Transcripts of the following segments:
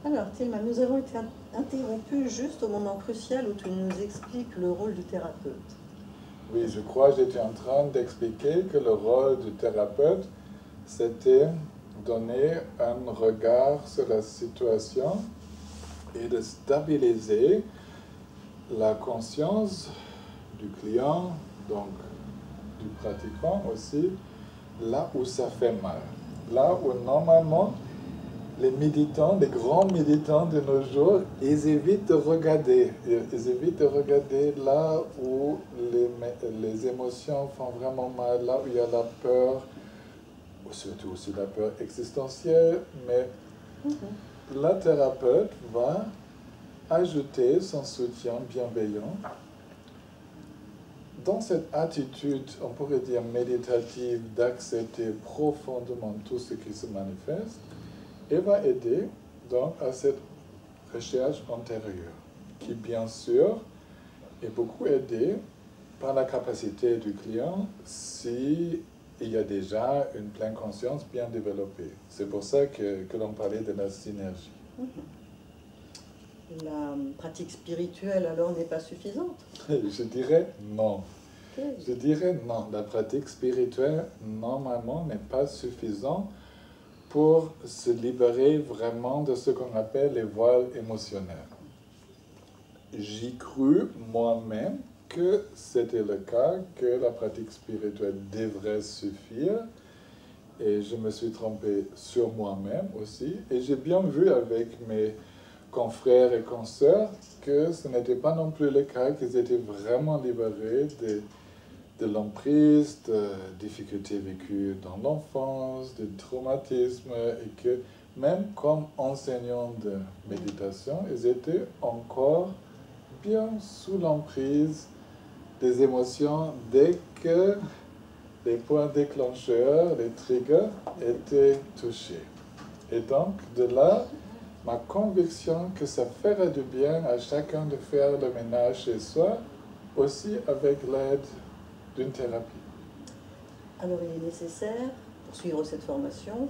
Alors, Thelma, nous avons été interrompus juste au moment crucial où tu nous expliques le rôle du thérapeute. Oui, je crois que j'étais en train d'expliquer que le rôle du thérapeute, c'était donner un regard sur la situation et de stabiliser la conscience du client, donc du pratiquant aussi, là où ça fait mal. Là où normalement, les méditants, les grands méditants de nos jours, ils évitent de regarder. Ils évitent de regarder là où les émotions font vraiment mal, là où il y a la peur, ou surtout aussi la peur existentielle, mais la thérapeute va ajouter son soutien bienveillant dans cette attitude, on pourrait dire méditative, d'accepter profondément tout ce qui se manifeste, et va aider donc à cette recherche antérieure, qui bien sûr est beaucoup aidée par la capacité du client s'il y a déjà une pleine conscience bien développée. C'est pour ça que l'on parlait de la synergie. La pratique spirituelle, alors, n'est pas suffisante? Je dirais non. Okay. Je dirais non. La pratique spirituelle, normalement, n'est pas suffisante pour se libérer vraiment de ce qu'on appelle les voiles émotionnels. J'y cru moi-même que c'était le cas, que la pratique spirituelle devrait suffire, et je me suis trompé sur moi-même aussi, et j'ai bien vu avec mes confrères et consoeurs que ce n'était pas non plus le cas, qu'ils étaient vraiment libérés de l'emprise, de difficultés vécues dans l'enfance, de traumatismes, et que même comme enseignants de méditation, ils étaient encore bien sous l'emprise des émotions dès que les points déclencheurs, les triggers, étaient touchés. Et donc, de là, ma conviction que ça ferait du bien à chacun de faire le ménage chez soi, aussi avec l'aide d'une thérapie. Alors il est nécessaire, pour suivre cette formation,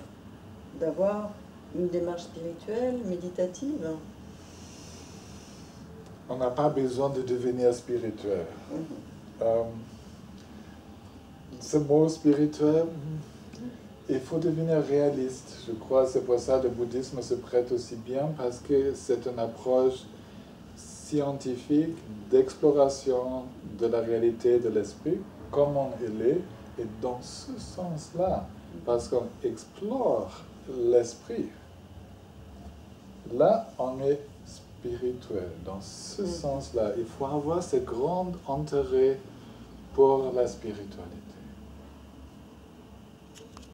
d'avoir une démarche spirituelle, méditative. On n'a pas besoin de devenir spirituel. Ce mot spirituel, il faut devenir réaliste. Je crois que c'est pour ça que le bouddhisme se prête aussi bien, parce que c'est une approche scientifique d'exploration de la réalité de l'esprit, comment il est, et dans ce sens-là, parce qu'on explore l'esprit, là on est spirituel. Dans ce sens-là, il faut avoir ce grand intérêt pour la spiritualité.